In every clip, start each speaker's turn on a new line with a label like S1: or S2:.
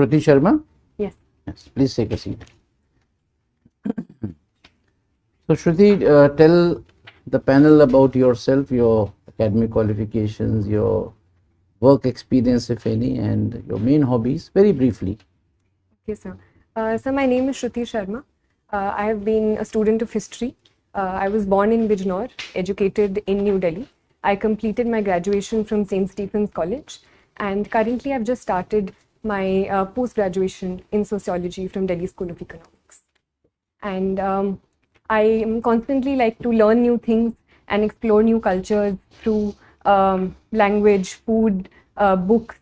S1: Shruti Sharma?
S2: Yes.
S1: Yes, please take a seat. So, Shruti, tell the panel about yourself, your academic qualifications, your work experience, if any, and your main hobbies, very briefly.
S2: Okay, sir. So my name is Shruti Sharma. I have been a student of history. I was born in Bijnor, educated in New Delhi. I completed my graduation from St. Stephen's College, and currently I've just started my post-graduation in sociology from Delhi School of Economics. And I am constantly like to learn new things and explore new cultures through language, food, books,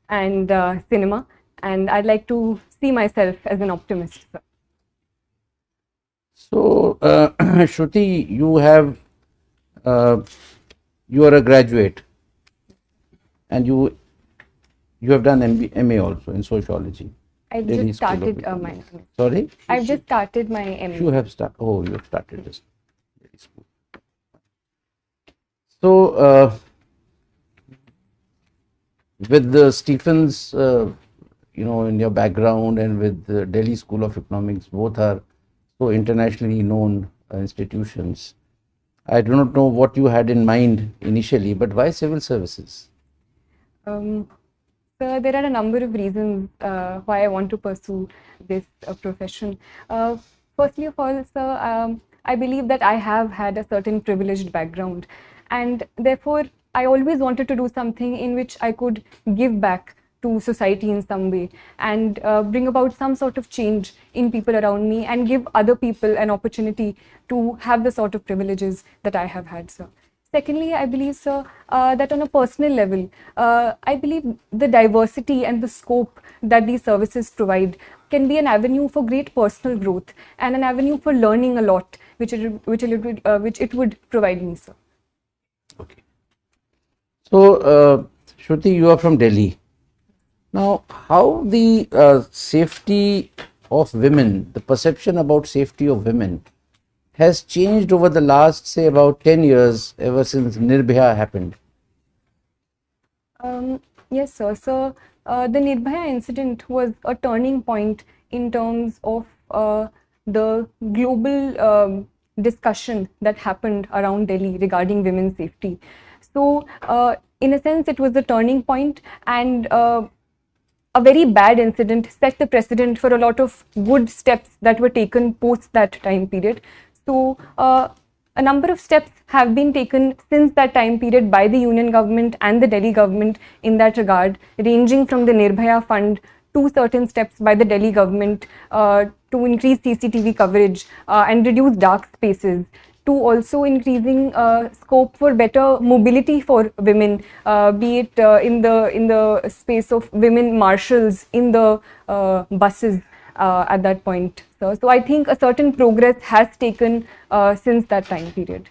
S2: and cinema. And I'd like to see myself as an optimist. Sir.
S1: So, Shruti, uh, you are a graduate, and you have done MA also in sociology.
S2: I've
S1: Delhi
S2: just
S1: School of
S2: started my
S1: Economics.
S2: MA.
S1: Sorry?
S2: I've just started my MA.
S1: You have started. Oh, you have started this. Delhi School. So, with the Stephens, in your background, and with the Delhi School of Economics, both are so internationally known institutions. I do not know what you had in mind initially, but why civil services?
S2: So there are a number of reasons why I want to pursue this profession. Firstly of all, sir, I believe that I have had a certain privileged background, and therefore I always wanted to do something in which I could give back to society in some way and bring about some sort of change in people around me and give other people an opportunity to have the sort of privileges that I have had, sir. Secondly, I believe, sir, that on a personal level, I believe the diversity and the scope that these services provide can be an avenue for great personal growth and an avenue for learning a lot, which it would provide me, sir.
S1: Okay. So, Shruti, you are from Delhi. Now, how the safety of women, the perception about safety of women has changed over the last, say, about 10 years, ever since Nirbhaya happened?
S2: Yes, sir. So, the Nirbhaya incident was a turning point in terms of the global discussion that happened around Delhi regarding women's safety. So, in a sense, it was a turning point, and a very bad incident set the precedent for a lot of good steps that were taken post that time period. So, a number of steps have been taken since that time period by the union government and the Delhi government in that regard, ranging from the Nirbhaya Fund to certain steps by the Delhi government to increase CCTV coverage and reduce dark spaces, to also increasing scope for better mobility for women, be it in the space of women marshals in the buses at that point. So I think a certain progress has taken since that time period.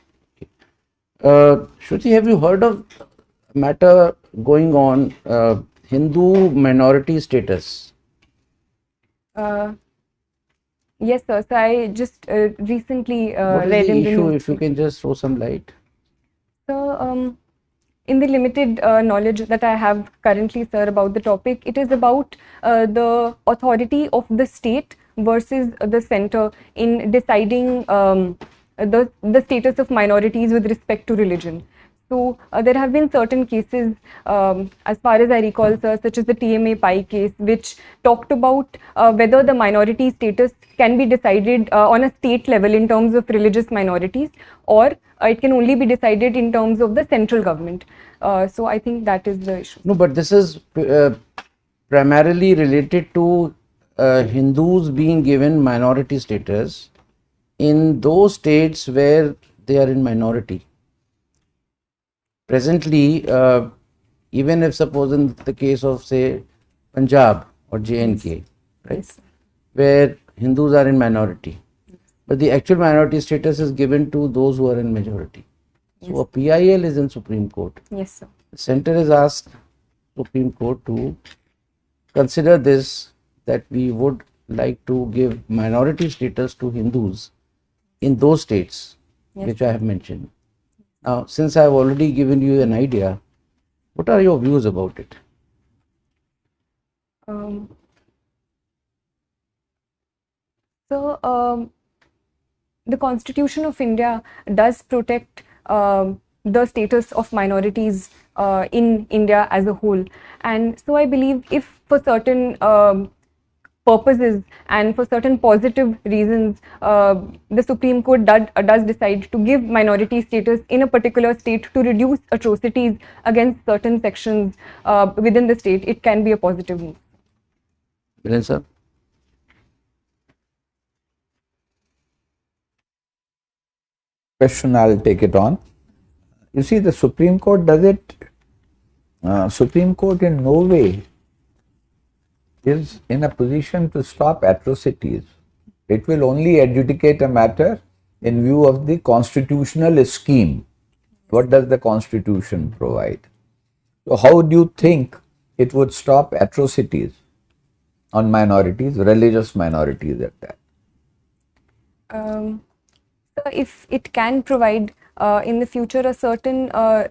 S1: Shruti, have you heard of a matter going on, Hindu minority status?
S2: Yes, sir. So I just recently
S1: What is
S2: read
S1: the
S2: in the
S1: issue,
S2: news.
S1: if you can just throw some light?
S2: So, in the limited knowledge that I have currently, sir, about the topic, it is about the authority of the state versus the center in deciding the status of minorities with respect to religion. So there have been certain cases, as far as I recall, sir, such as the TMA Pi case, which talked about whether the minority status can be decided on a state level in terms of religious minorities, or it can only be decided in terms of the central government. So I think that is the issue.
S1: No, but this is primarily related to Hindus being given minority status in those states where they are in minority. Presently, even if suppose in the case of, say, Punjab or JNK, right,
S2: Yes.
S1: where Hindus are in minority, but the actual minority status is given to those who are in majority. So a PIL is in Supreme Court.
S2: Yes, sir.
S1: The center has asked Supreme Court to consider this, that we would like to give minority status to Hindus in those states which I have mentioned. Now, since I have already given you an idea, what are your views about it?
S2: So, the Constitution of India does protect the status of minorities in India as a whole. And so I believe if for certain purposes and for certain positive reasons, the Supreme Court does decide to give minority status in a particular state to reduce atrocities against certain sections within the state, it can be a positive move.
S1: Viren sir?
S3: Question, I'll take it on. You see, the Supreme Court does it. Supreme Court in no way is in a position to stop atrocities. It will only adjudicate a matter in view of the constitutional scheme. What does the Constitution provide? So how do you think it would stop atrocities on minorities, religious minorities at that?
S2: So if it can provide in the future a certain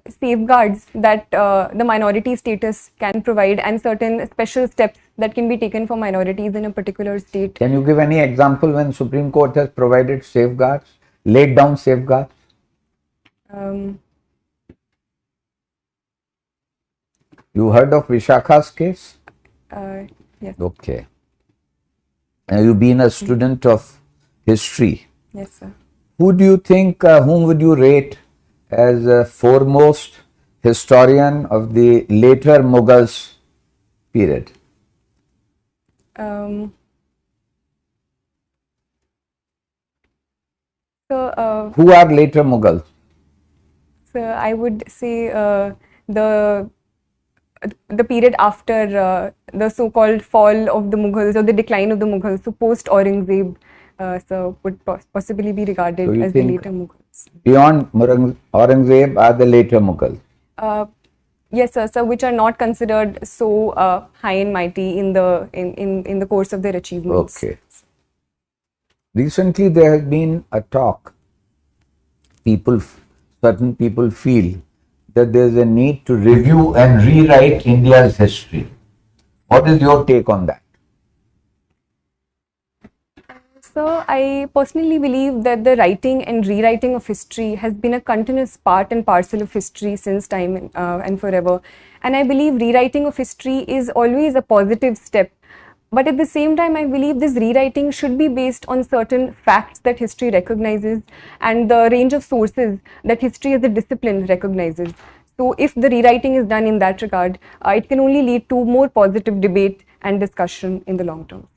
S2: safeguards that the minority status can provide and certain special steps that can be taken for minorities in a particular state.
S3: Can you give any example when Supreme Court has provided safeguards, laid down safeguards? You heard of Vishakha's case?
S2: Yes.
S3: Okay. You've been a student of history.
S2: Yes, sir.
S3: Who do you think, whom would you rate as a foremost historian of the later Mughals period?
S2: So
S3: Who are later Mughals?
S2: So I would say the period after the so-called fall of the Mughals or the decline of the Mughals, so post Aurangzeb, so would possibly be regarded
S3: So you
S2: as the
S3: think
S2: later Mughals.
S3: beyond Aurangzeb are the later Mughals?
S2: Yes, sir. So which are not considered so high and mighty in the course of their achievements.
S3: Okay. Recently there has been a talk. Certain people feel that there is a need to review and rewrite India's history. What is your take on that?
S2: So I personally believe that the writing and rewriting of history has been a continuous part and parcel of history since time and forever. And I believe rewriting of history is always a positive step. But at the same time, I believe this rewriting should be based on certain facts that history recognizes and the range of sources that history as a discipline recognizes. So if the rewriting is done in that regard, it can only lead to more positive debate and discussion in the long term.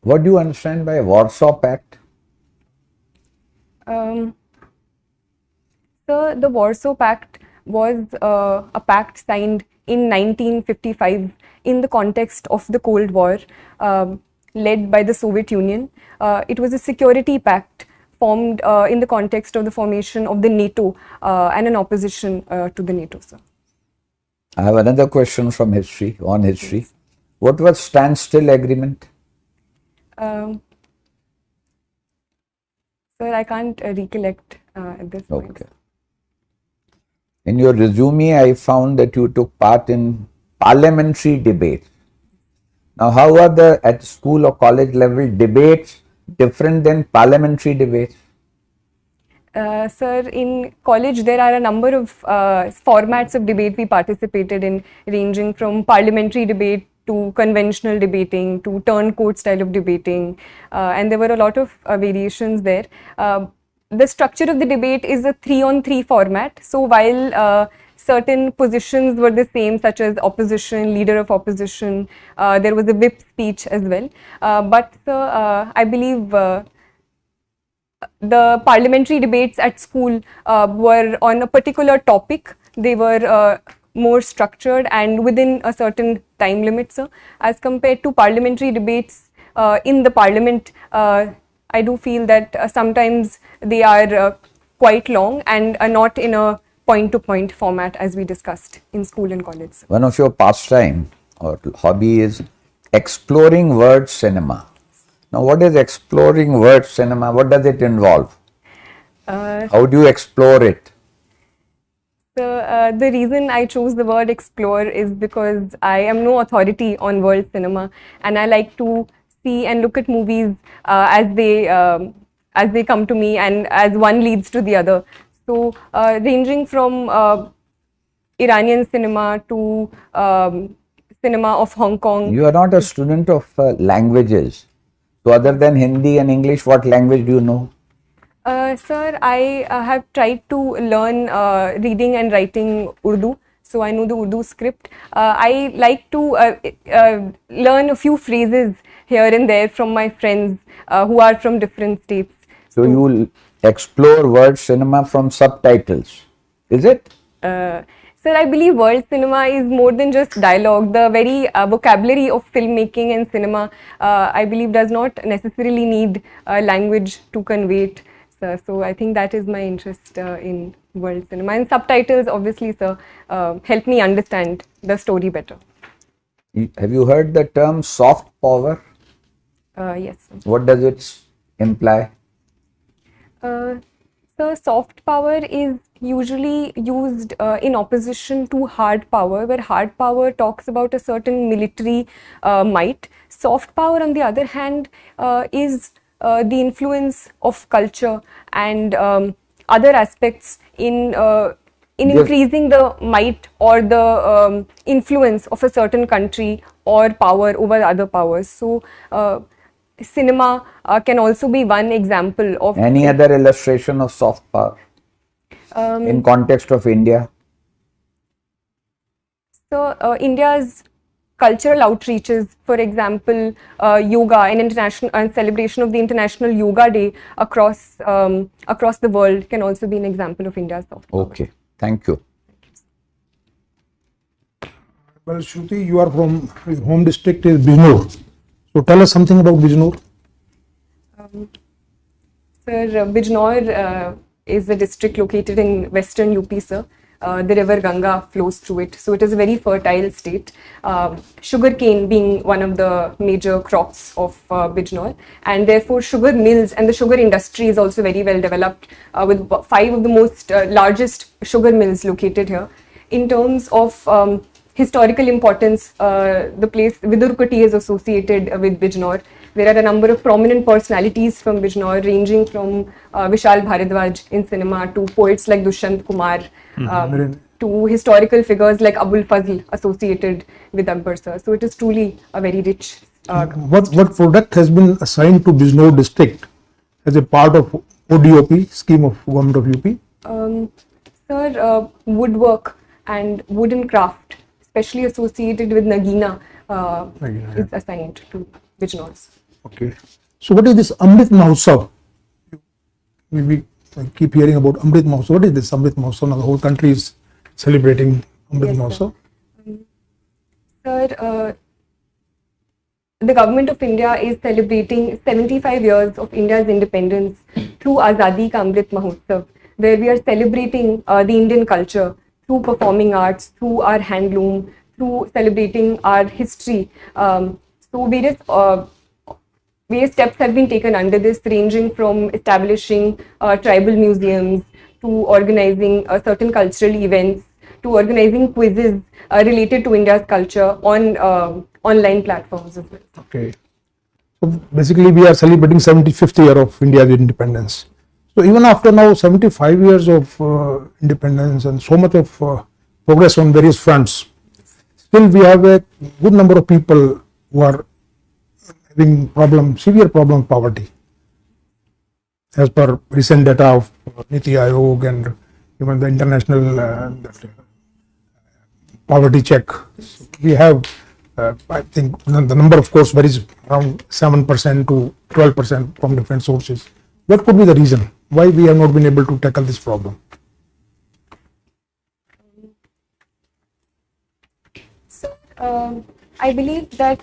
S3: What do you understand by Warsaw Pact?
S2: So the Warsaw Pact was a pact signed in 1955 in the context of the Cold War, led by the Soviet Union. It was a security pact formed in the context of the formation of the NATO and an opposition to the NATO, sir.
S3: I have another question from history, on history. What was standstill agreement?
S2: Sir, I can't recollect at this point.
S3: Okay. In your resume, I found that you took part in parliamentary debates. Now, how are the at school or college level debates different than parliamentary debates?
S2: Sir, in college there are a number of formats of debate we participated in, ranging from parliamentary debate to conventional debating to turncoat style of debating, and there were a lot of variations there. The structure of the debate is a 3-on-3 format. So while certain positions were the same, such as opposition, leader of opposition, there was a whip speech as well. But I believe the parliamentary debates at school were on a particular topic. They were more structured and within a certain time limit, sir. As compared to parliamentary debates in the parliament, I do feel that sometimes they are quite long and are not in a point-to-point format as we discussed in school and college.
S3: One of your pastime or hobby is exploring word cinema. Now, what is exploring word cinema? What does it involve? How do you explore it?
S2: So the reason I chose the word explore is because I am no authority on world cinema, and I like to see and look at movies as they come to me, and as one leads to the other. So ranging from Iranian cinema to cinema of Hong Kong.
S3: You are not a student of languages. So other than Hindi and English, what language do you know?
S2: Sir, I have tried to learn reading and writing Urdu, so I know the Urdu script. I like to learn a few phrases here and there from my friends who are from different states.
S3: So you will explore world cinema from subtitles, is it?
S2: Sir, I believe world cinema is more than just dialogue. The very vocabulary of filmmaking and cinema, I believe, does not necessarily need language to convey it. Sir. So I think that is my interest in world cinema. And subtitles, obviously, sir, help me understand the story better.
S3: Have you heard the term soft power?
S2: Yes, sir.
S3: What does it imply?
S2: So soft power is usually used in opposition to hard power, where hard power talks about a certain military might. Soft power, on the other hand, is the influence of culture and other aspects in increasing the might or the influence of a certain country or power over other powers. So cinema can also be one example of
S3: Any other illustration of soft power in context of India?
S2: So India's cultural outreaches, for example, yoga and international celebration of the International Yoga Day across the world can also be an example of India's soft power.
S3: Okay, thank you.
S4: Well, Shruti, you are from your home district is Bijnor. So tell us something about Bijnor.
S2: Sir, Bijnor is a district located in western UP, sir. The river Ganga flows through it, so it is a very fertile state. Sugarcane being one of the major crops of Bijnor, and therefore sugar mills and the sugar industry is also very well developed, with 5 of the most largest sugar mills located here. In terms of historical importance, the place Vidurkoti is associated with Bijnor. There are a number of prominent personalities from Bijnor, ranging from Vishal Bharadwaj in cinema to poets like Dushyant Kumar, to historical figures like Abul Fazl associated with Akbar, sir. So it is truly a very rich.
S4: What product has been assigned to Bijnor district as a part of ODOP scheme of government of UP?
S2: Sir, woodwork and wooden craft, especially associated with Nagina, is assigned to Bijnor.
S4: Okay. So what is this Amrit Mahotsav? We keep hearing about Amrit Mahotsav. What is this Amrit Mahotsav? Now the whole country is celebrating Amrit Mahotsav.
S2: Sir, the government of India is celebrating 75 years of India's independence through Azadi Ka Amrit Mahotsav, where we are celebrating the Indian culture through performing arts, through our handloom, through celebrating our history. So various steps have been taken under this, ranging from establishing tribal museums to organizing certain cultural events to organizing quizzes related to India's culture on online platforms as well.
S4: Okay. So basically we are celebrating 75th year of India's independence. So even after now 75 years of independence and so much of progress on various fronts, still we have a good number of people who are having severe problem of poverty. As per recent data of Niti Aayog and even the international poverty check, we have, I think the number of course varies around 7% to 12% from different sources. What could be the reason why we have not been able to tackle this problem?
S2: So, I believe that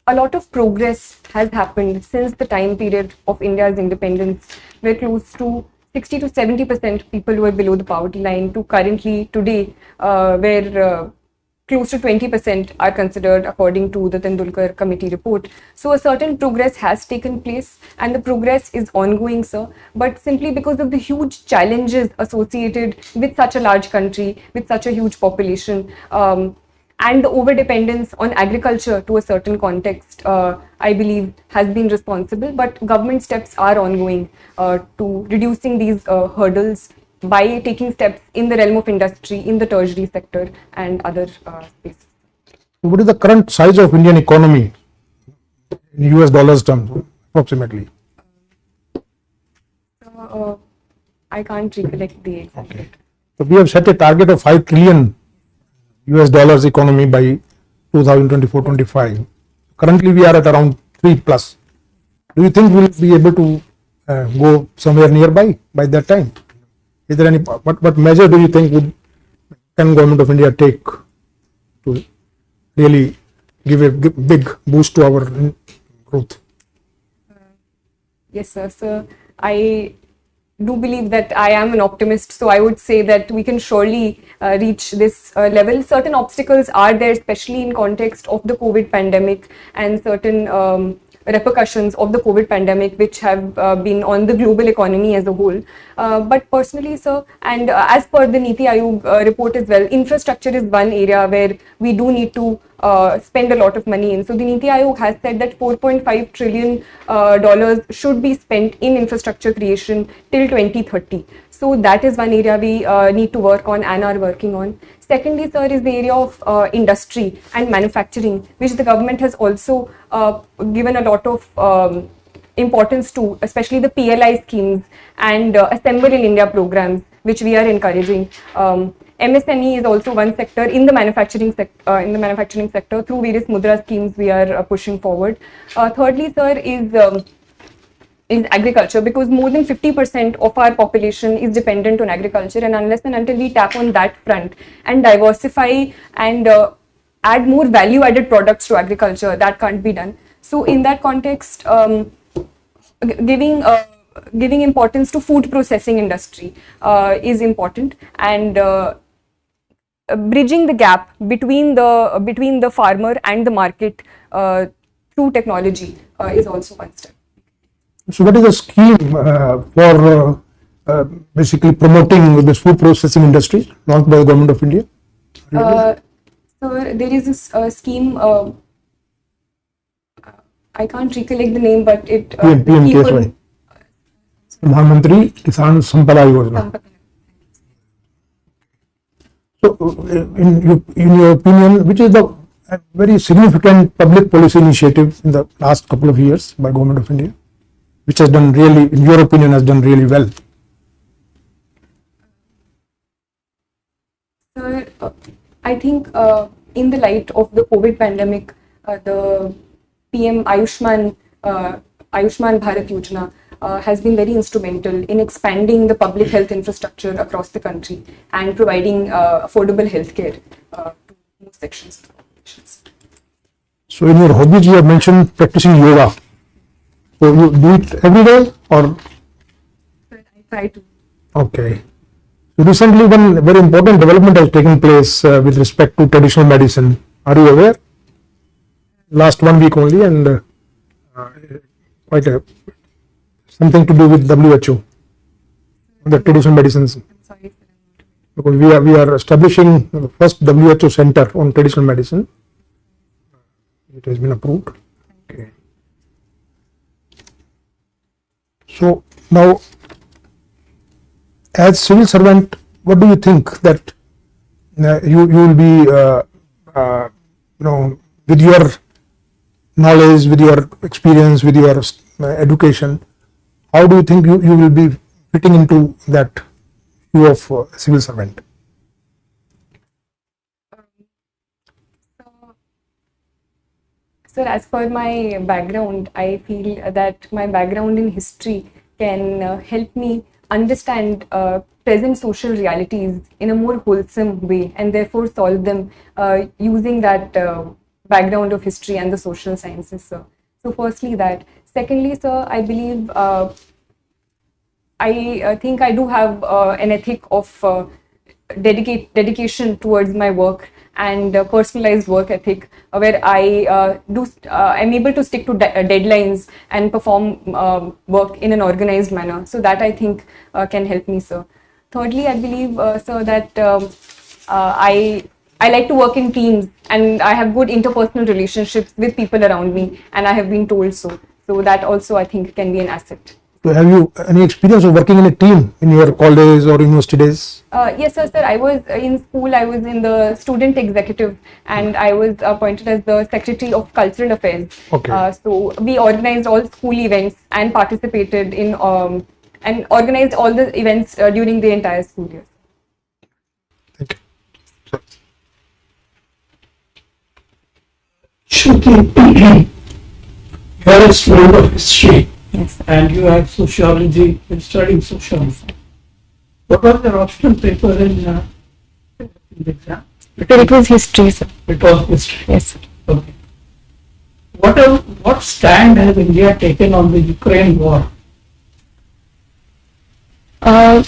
S2: a lot of progress has happened since the time period of India's independence, where close to 60 to 70% people were below the poverty line, to currently today, where close to 20% are considered according to the Tendulkar committee report. So a certain progress has taken place and the progress is ongoing, sir. But simply because of the huge challenges associated with such a large country, with such a huge population, and the over-dependence on agriculture to a certain context, I believe has been responsible. But government steps are ongoing to reducing these hurdles by taking steps in the realm of industry, in the tertiary sector and other spaces.
S4: What is the current size of Indian economy in US dollars terms, approximately?
S2: I can't recollect the exact.
S4: Okay. So we have set a target of 5 trillion US dollars economy by 2024-25. Currently we are at around 3 plus. Do you think we'll be able to go somewhere nearby by that time? Is there any, what measure do you think can Government of India take to really give a big boost to our growth?
S2: Yes, sir. So I do believe that I am an optimist. So I would say that we can surely reach this level. Certain obstacles are there, especially in context of the COVID pandemic and certain repercussions of the COVID pandemic, which have been on the global economy as a whole. But personally, sir, and as per the Niti Aayog report as well, infrastructure is one area where we do need to spend a lot of money in. So the Niti Aayog has said that $4.5 trillion should be spent in infrastructure creation till 2030. So that is one area we need to work on and are working on. Secondly, sir, is the area of industry and manufacturing, which the government has also given a lot of importance to, especially the PLI schemes and Assemble in India programs, which we are encouraging. MSME is also one sector in the manufacturing sector. Through various Mudra schemes we are pushing forward. Thirdly, sir, is agriculture, because more than 50% of our population is dependent on agriculture, and unless and until we tap on that front and diversify and add more value-added products to agriculture, that can't be done. So in that context, giving importance to food processing industry is important, and bridging the gap between the farmer and the market through technology is also one step.
S4: So what is the scheme for basically promoting this food processing industry launched by the Government of India?
S2: So there is this scheme, I can't recollect the name, but it
S4: PM KSY. Pradhan Mantri Kisan Sampada Yojana. So in your opinion, which is the very significant public policy initiative in the last couple of years by Government of India, which has done really, in your opinion, has done really well?
S2: Sir, I think in the light of the COVID pandemic, the PM Ayushman Bharat Yojana has been very instrumental in expanding the public health infrastructure across the country and providing affordable healthcare to most sections of the population.
S4: So in your hobbies, you have mentioned practicing yoga. So you do it every day, or?
S2: I try to.
S4: Okay. So recently, one very important development has taken place with respect to traditional medicine. Are you aware? Last 1 week only, and quite something to do with WHO, the traditional medicines.
S2: I'm sorry, sir.
S4: Because we are establishing the first WHO center on traditional medicine. It has been approved. Okay. So now, as civil servant, what do you think that you will be, with your knowledge, with your experience, with your education, how do you think you will be fitting into that view of civil servant?
S2: Sir, as per my background, I feel that my background in history can help me understand present social realities in a more wholesome way, and therefore solve them using that background of history and the social sciences, sir. So firstly that. Secondly, sir, I believe I think I do have an ethic of dedication towards my work, and personalized work ethic, where I'm able to stick to deadlines and perform work in an organized manner. So that I think can help me, sir. Thirdly, I believe, sir, that I like to work in teams, and I have good interpersonal relationships with people around me, and I have been told so. So that also I think can be an asset.
S4: So have you any experience of working in a team in your college or university days?
S2: Yes, sir. I was in school. I was in the student executive, and I was appointed as the secretary of cultural affairs.
S4: Okay.
S2: So we organized all school events and participated in and organized all the events during the entire school year.
S4: Thank you.
S5: Shruti, you are a student of history
S2: Yes, sir.
S5: and you had sociology and studying sociology. What was your optional paper in the exam?
S2: It was history, sir.
S5: It was history.
S2: Yes, sir.
S5: Okay. What stand has India taken on the Ukraine war?
S2: So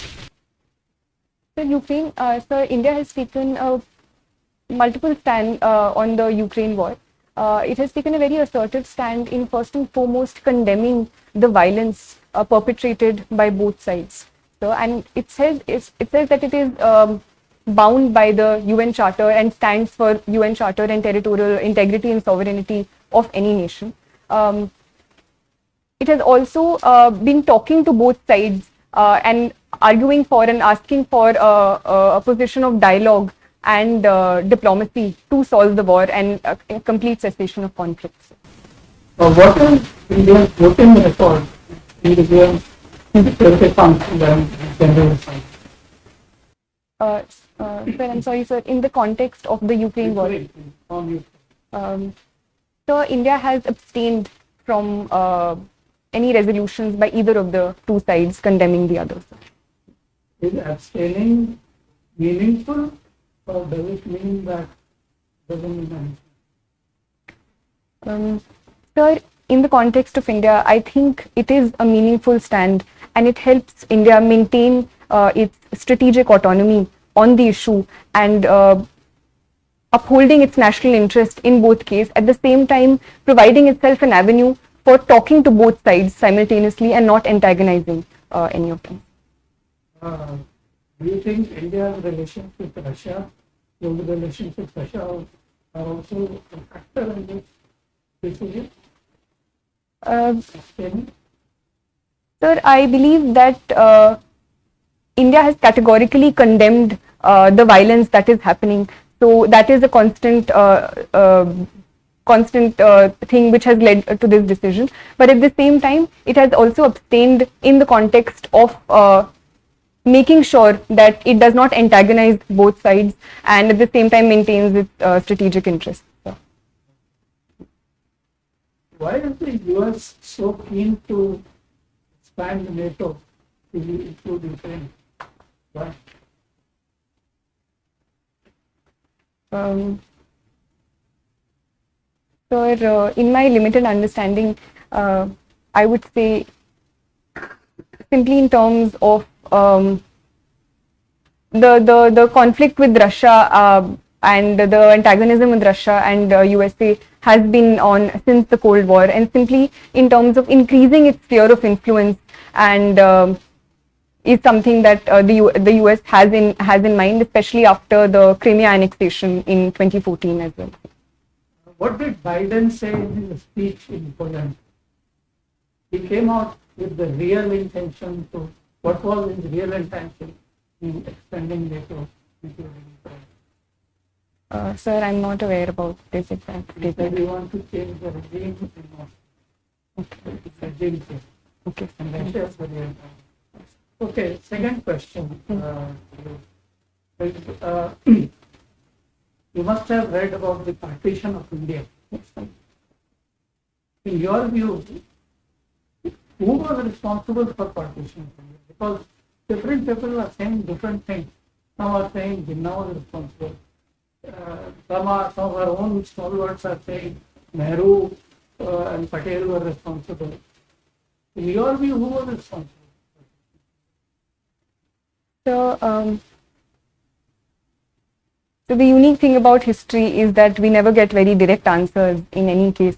S2: India has taken multiple stand on the Ukraine war. It has taken a very assertive stand in first and foremost condemning the violence perpetrated by both sides. So, and it says that it is bound by the UN Charter and stands for UN Charter and territorial integrity and sovereignty of any nation. It has also been talking to both sides and arguing for and asking for a position of dialogue and diplomacy to solve the war and a complete cessation of conflicts.
S5: What is India's voting record in the UN Security Council and General Assembly?
S2: Sir, I'm sorry, sir. In the context of the Ukraine war, so India has abstained from any resolutions by either of the two sides condemning the other. Sir.
S5: Is abstaining meaningful, or does it mean that doesn't mean anything?
S2: Sir, in the context of India, I think it is a meaningful stand, and it helps India maintain its strategic autonomy on the issue and upholding its national interest in both cases, at the same time providing itself an avenue for talking to both sides simultaneously and not antagonizing any of them.
S5: Do you think India's relations with Russia, global relations with Russia, are also a factor in this decision?
S2: Sir, I believe that India has categorically condemned the violence that is happening. So that is a constant thing which has led to this decision. But at the same time, it has also abstained in the context of making sure that it does not antagonize both sides and at the same time maintains its strategic interests. So.
S5: Why is the US so keen to expand NATO to include Ukraine? Why?
S2: So, in my limited understanding, I would say simply in terms of the conflict with Russia and the antagonism with Russia and USA has been on since the Cold War, and simply in terms of increasing its sphere of influence and is something that the US has in mind, especially after the Crimea annexation in 2014 as well.
S5: What did Biden say in his speech in Poland? He came out with the real intention to, what was his real intention in extending NATO, including Ukraine?
S2: Sir, I'm not aware about this exact
S5: He said
S2: statement.
S5: we want to change the regime in Moscow.
S2: Okay.
S5: Regime change.
S2: Okay.
S5: And Russia is the real time. Okay, second question. You must have read about the partition of India.
S2: Yes, sir.
S5: In your view, who was responsible for partition of India? Because different people are saying different things. Some are saying Jinnah was responsible. Some of our own stalwarts are saying Nehru and Patel were responsible. In your view, who was responsible?
S2: So, So the unique thing about history is that we never get very direct answers in any case.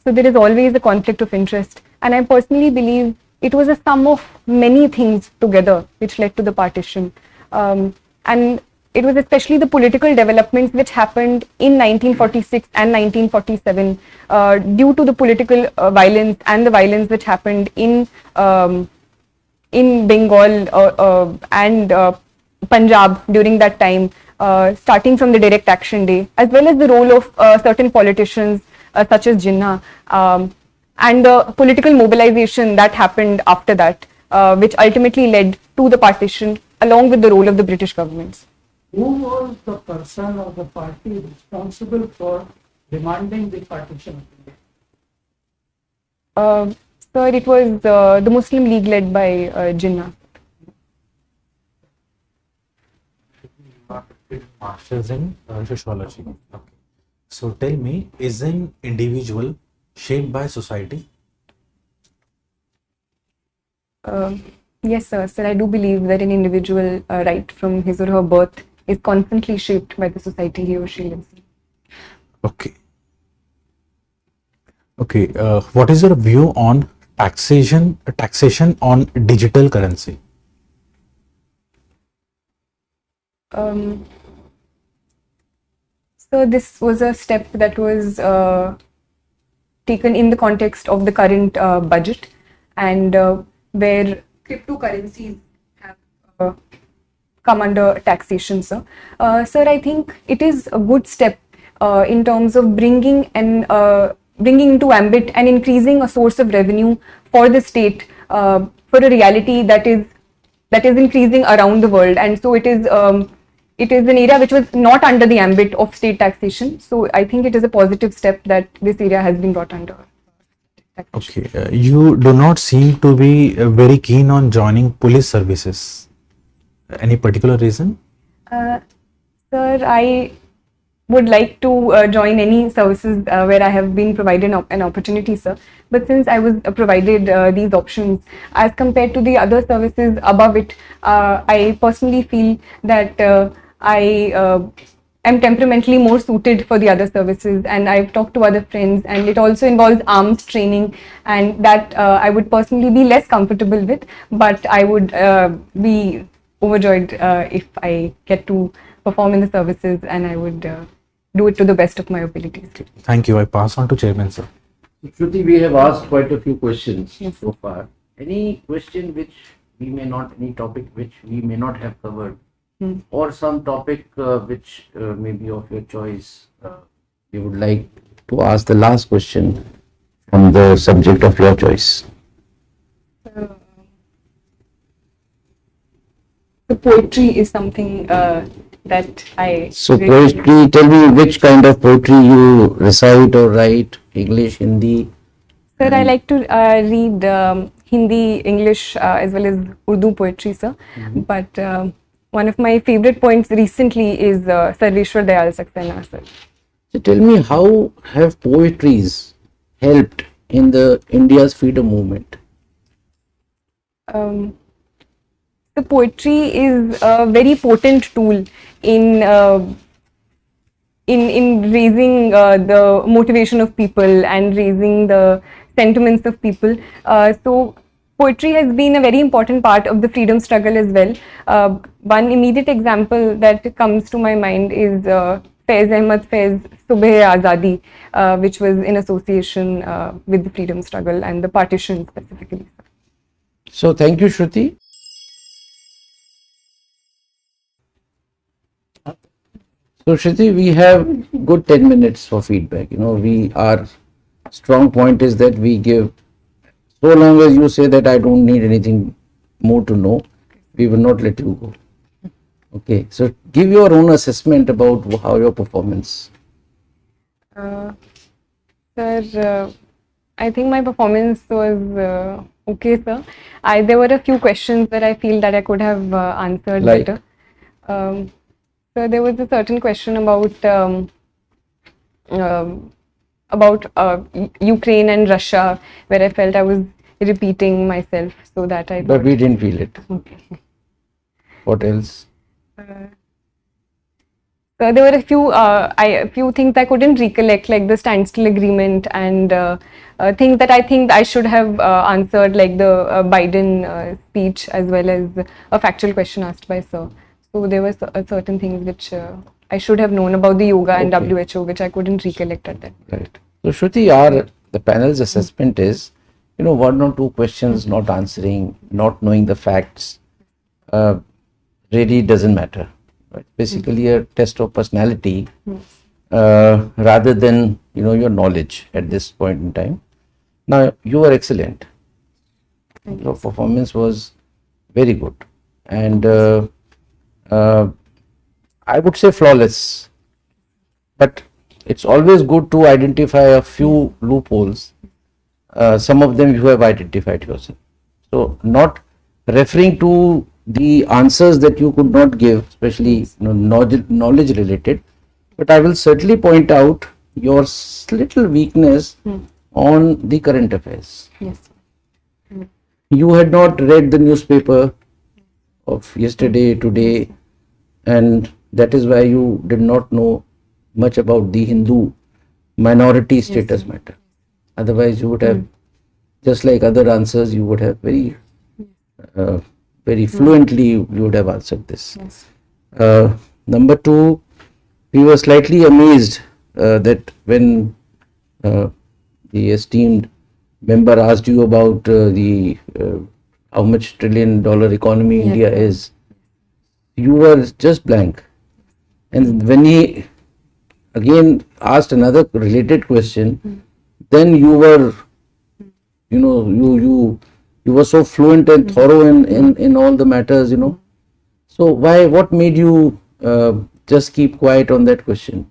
S2: So there is always a conflict of interest. And I personally believe it was a sum of many things together which led to the partition. And it was especially the political developments which happened in 1946 and 1947 due to the political violence and the violence which happened in Bengal and Punjab during that time, starting from the Direct Action Day, as well as the role of certain politicians such as Jinnah, and the political mobilization that happened after that, which ultimately led to the partition, along with the role of the British governments.
S5: Who was the person or the party responsible for demanding the partition of India?
S2: Sir, it was the Muslim League led by Jinnah.
S6: Masters in sociology. Okay. So tell me, is an individual shaped by society?
S2: Yes, sir. Sir, I do believe that an individual, right from his or her birth, is constantly shaped by the society he or she lives in.
S6: Okay. Okay. What is your view on taxation on digital currency?
S2: So this was a step that was taken in the context of the current budget, and where cryptocurrencies have come under taxation, sir. Sir, I think it is a good step in terms of bringing into ambit and increasing a source of revenue for the state for a reality that is increasing around the world, and so it is an area which was not under the ambit of state taxation. So I think it is a positive step that this area has been brought under taxation.
S6: Okay. You do not seem to be very keen on joining police services. Any particular reason?
S2: Sir, I would like to join any services where I have been provided an opportunity, sir. But since I was provided these options, as compared to the other services above it, I personally feel that I am temperamentally more suited for the other services, and I've talked to other friends, and it also involves arms training, and that I would personally be less comfortable with, but I would be overjoyed if I get to perform in the services, and I would do it to the best of my abilities.
S6: Thank you. I pass on to Chairman, sir.
S1: Shruti, we have asked quite a few questions
S2: Yes.
S1: so far. Any question which we may not, any topic which we may not have covered, or some topic which may be of your choice, you would like to ask the last question on the subject of your choice?
S2: The poetry is something that I...
S1: So poetry, tell me which kind of poetry you recite or write, English, Hindi?
S2: Sir, I like to read Hindi, English, as well as Urdu poetry, sir. But one of my favorite points recently is Sarveshwar Dayal Saxena, sir.
S1: So tell me, how have poetries helped in the India's freedom movement?
S2: The poetry is a very potent tool in raising the motivation of people and raising the sentiments of people. So poetry has been a very important part of the freedom struggle as well. One immediate example that comes to my mind is Faiz Ahmad Faiz Subh Azadi, which was in association with the freedom struggle and the partition specifically.
S1: So thank you, Shruti. So Shruti, we have good 10 minutes for feedback. You know, our strong point is that we give, so long as you say that I don't need anything more to know, we will not let you go. Okay, so give your own assessment about how your performance.
S2: Sir, I think my performance was okay, sir. There were a few questions that I feel that I could have answered
S1: Like?
S2: better. So there was a certain question about Ukraine and Russia, where I felt I was repeating myself, so that I
S1: But
S2: thought,
S1: we didn't feel it.
S2: okay.
S1: What else?
S2: So there were a few things I couldn't recollect, like the standstill agreement and things that I think I should have answered, like the Biden speech, as well as a factual question asked by Sir. So there were certain things which I should have known about the yoga and
S1: Okay.
S2: WHO, which I couldn't recollect at that.
S1: Right. So Shruti, the panel's assessment is, one or two questions not answering, not knowing the facts, really doesn't matter. Right? Basically, a test of personality rather than your knowledge at this point in time. Now you were excellent. Your performance was very good, and I would say flawless. But it's always good to identify a few loopholes. Some of them you have identified yourself. So not referring to the answers that you could not give, especially knowledge related, but I will certainly point out your little weakness on the current affairs.
S2: Yes.
S1: You had not read the newspaper of yesterday, today, and that is why you did not know much about the Hindu minority status matter. Otherwise, you would have, just like other answers, you would have very fluently, you would have answered this.
S2: Yes.
S1: Number two, we were slightly amazed that when the esteemed member asked you about the how much $1 trillion economy India is, you were just blank. And when he again asked another related question, then you were, you were so fluent and thorough in all the matters, So what made you just keep quiet on that question?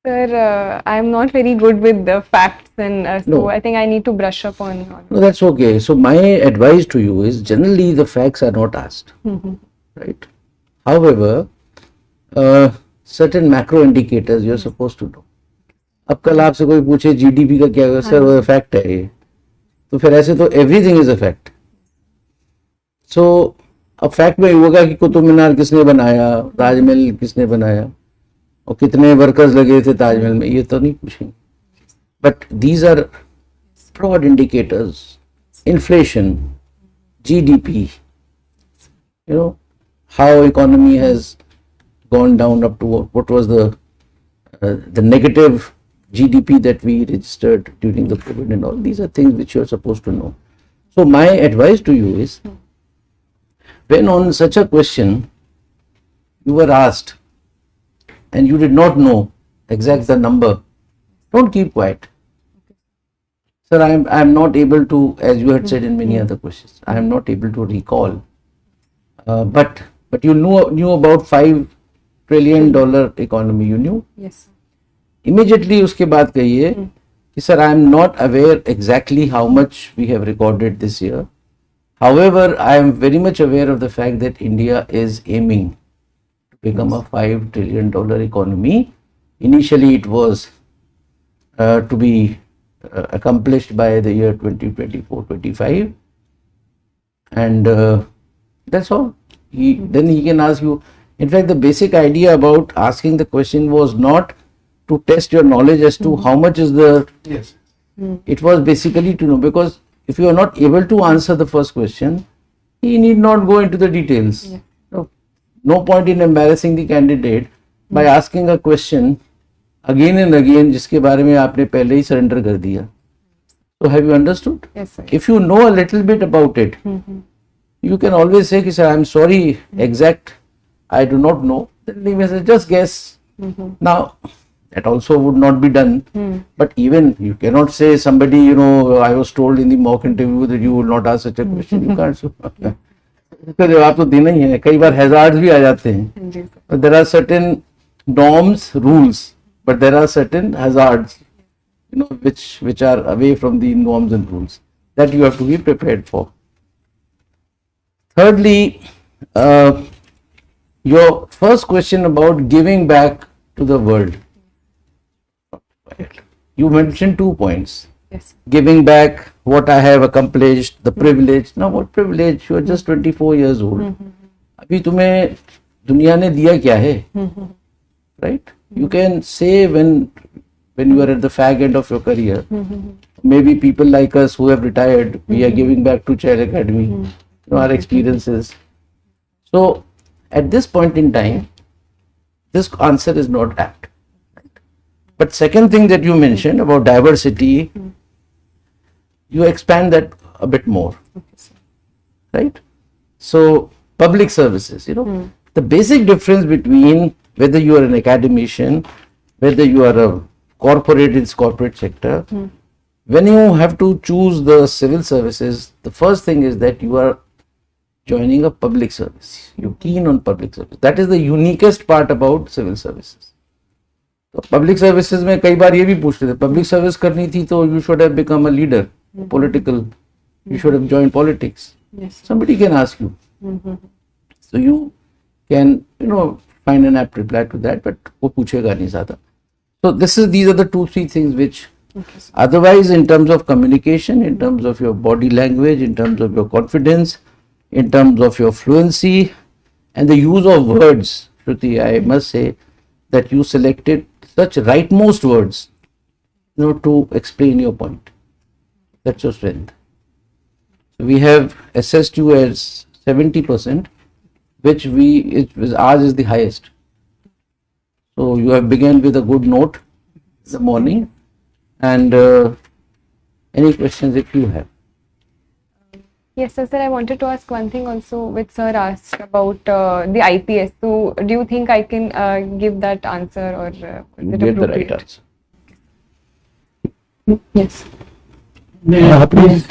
S2: Sir, I'm not very good with the facts, and so
S1: No.
S2: I think I need to brush up on.
S1: No, that's okay. So my advice to you is, generally the facts are not asked, right? However, certain macro indicators you're supposed to know. अब कल आपसे कोई पूछे GDP का क्या है, sir वो fact है ये, तो फिर ऐसे तो एवरीथिंग इज अ फैक्ट. सो अब फैक्ट में होगा कि कुतुब मीनार किसने बनाया, ताजमहल किसने बनाया, और कितने वर्कर्स लगे थे ताजमहल में, ये तो नहीं पूछेंगे. But these are broad indicators, inflation, GDP, how economy has gone down up to what was the negative GDP that we registered during the COVID and all. These are things which you are supposed to know. So my advice to you is, when on such a question you were asked and you did not know exact the number, don't keep quiet. Sir, I am not able to, as you had said in many other questions, I am not able to recall. But you knew about $5 trillion economy. You knew.
S2: Yes.
S1: Immediately उसके बाद कहिए कि sir, I am not aware exactly how much we have recorded this year. However, I am very much aware of the fact that India is aiming to become a $5 trillion economy. Initially, it was to be accomplished by the year 2024-25, and that's all. Then he can ask you. In fact, the basic idea about asking the question was not to test your knowledge as to how much is the.
S4: Yes.
S1: It was basically to know, because if you are not able to answer the first question, he need not go into the details. No point in embarrassing the candidate by asking a question again and again जिसके बारे में आपने पहले ही surrender कर दिया. So have you understood?
S2: Yes, sir.
S1: If you know a little bit about it, you can always say, sir, I'm sorry, exact, I do not know. Then he may say, just guess. Now, that also would not be done. But even you cannot say somebody, I was told in the mock interview that you will not ask such a question. You can't. उसका जवाब तो देना ही है. कई बार hazards भी आ जाते हैं. But there are certain norms, rules, but there are certain hazards, which are away from the norms and rules that you have to be prepared for. Thirdly, your first question about giving back to the world. You mentioned 2 points.
S2: Yes.
S1: Giving back what I have accomplished, the privilege. Now, what privilege? You are just 24 years old. अभी तुम्हें दुनिया ने दिया क्या है? right? You can say when you are at the fag end of your career, maybe people like us who have retired, we are giving back to Child Academy, our experiences. So at this point in time, this answer is not apt. But second thing that you mentioned about diversity, you expand that a bit more, right? So public services, the basic difference between whether you are an academician, whether you are a corporate in corporate sector, when you have to choose the civil services, the first thing is that you are joining a public service. You're keen on public service. That is the uniquest part about civil services. तो public services में कई बार ये भी पूछते थे, public service करनी थी तो you should have become a leader, political, you should have joined politics.
S2: Yes.
S1: Somebody can ask you. So you can, find an apt reply to that, but वो पूछेगा नहीं ज़्यादा. So these are the 2-3 things which otherwise in terms of communication, in terms of your body language, in terms of your confidence, in terms of your fluency and the use of words, Shruti, I must say that you selected such rightmost words, to explain your point. That's your strength. So we have assessed you as 70%, which ours is the highest. So you have begun with a good note in the morning, and any questions if you have.
S2: Yes, sir. I wanted to ask one thing also, which sir asked about the IPS. So, do you think I can give that answer, or is
S1: You
S2: it
S1: get the right
S2: appropriate?
S1: answer.
S2: Yes.
S5: Please.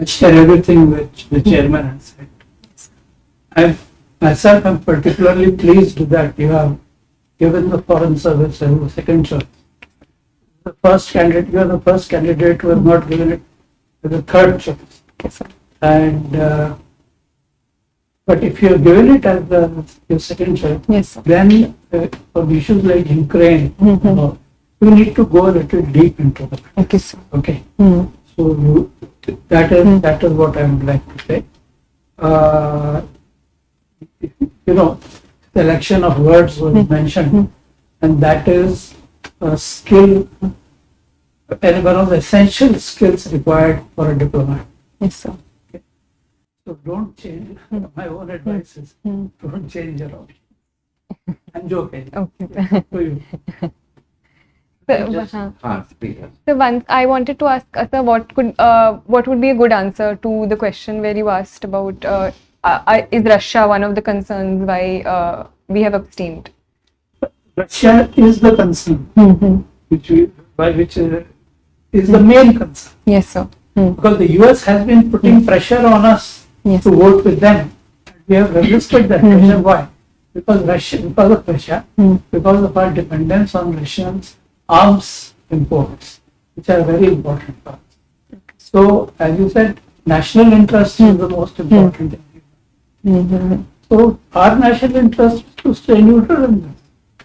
S5: I share everything which the chairman has said. I myself am particularly pleased that you have given the foreign service as a second choice. You are the first candidate who has not given it as a third choice.
S2: Yes, sir.
S5: And but if you have given it as your second choice,
S2: Yes, sir.
S5: then for issues like Ukraine, you need to go a little deep into it.
S2: Okay, sir.
S5: Okay. So that is what I would like to say. Selection of words was mentioned, and that is a skill, and one of the essential skills required for a diplomat.
S2: Yes, sir.
S5: So don't change. My own advice is don't change your option. I'm joking.
S2: Okay.
S5: To you.
S2: So once I wanted to ask sir, what would be a good answer to the question where you asked about is Russia one of the concerns why we have abstained?
S5: Russia is the concern, which is the main concern.
S2: Yes, sir.
S5: Because the US has been putting pressure on us
S2: Yes.
S5: to vote with them. We have resisted that pressure. Why? Because of Russia, because of our dependence on Russians' arms imports, which are very important for us. So, as you said, national interest is the most important thing. So, our national interest is to stay neutral in this.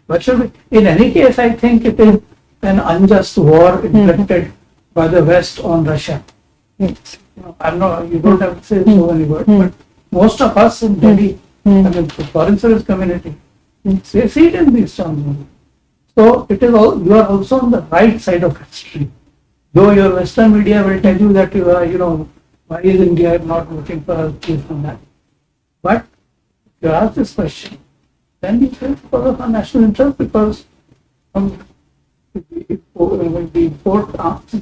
S5: What should we? In any case, I think it is an unjust war inflicted by the West on Russia.
S2: Yes.
S5: You don't have to say so many words, but most of us in Delhi, the foreign service community, they see it in these terms. So it is you are also on the right side of history. Though your Western media will tell you that you are, why is India not voting for us this and that? But if you ask this question, then you say because of our national interest, because we import arms.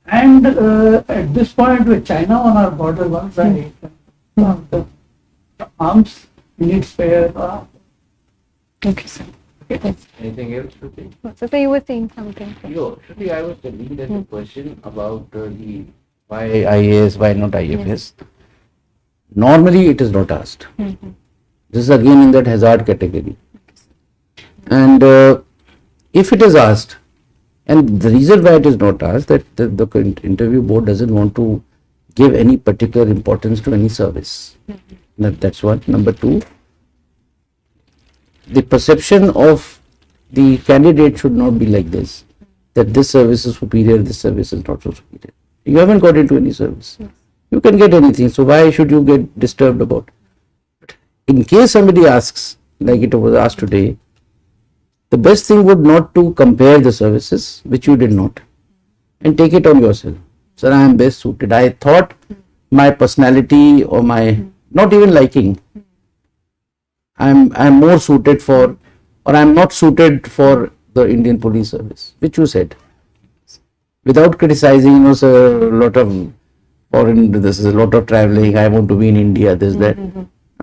S5: And at this point, with China on our border, one side, the arms need spare.
S2: Okay, sir. Yes.
S1: Anything else, Shruti?
S2: So you were saying something. Sir.
S1: Shruti, I was telling that the question about the why IAS, why not IFS. Normally, it is not asked. This is again in that hazard category. And if it is asked, and the reason why it is not asked, that the interview board doesn't want to give any particular importance to any service. That's one. Number two, the perception of the candidate should not be like this, that this service is superior, this service is not so superior. You haven't got into any service. You can get anything, so why should you get disturbed about it? in case somebody asks, like it was asked today, the best thing would not to compare the services, which you did not, and take it on yourself. Sir, I am best suited. I thought my personality or my not even liking, I'm more suited for, or I'm not suited for the Indian police service, which you said. Without criticizing, sir, a lot of foreign, this is a lot of traveling, I want to be in India, this, that.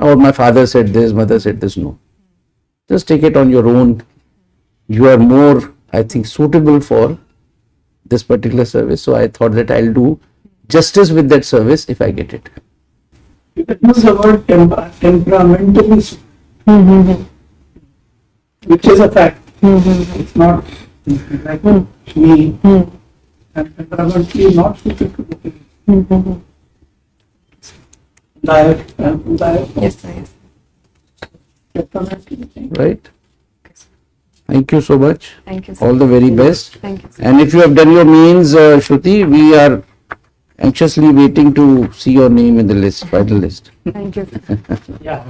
S1: Or my father said this, mother said this, no. Just take it on your own. You are more, I think, suitable for this particular service. So I thought that I'll do justice with that service if I get it.
S5: You can use the word temperamentally, which is a fact. It's not like me. I'm temperamentally not suited to the police.
S2: Yes, sir. Yes.
S5: Temperamentally.
S1: Right? Thank you so much.
S2: Thank you, sir.
S1: All the very best.
S2: Thank you, sir.
S1: And if you have done your means, Shruti, we are anxiously waiting to see your name in the list, final list.
S2: Thank you, sir.
S5: Yeah.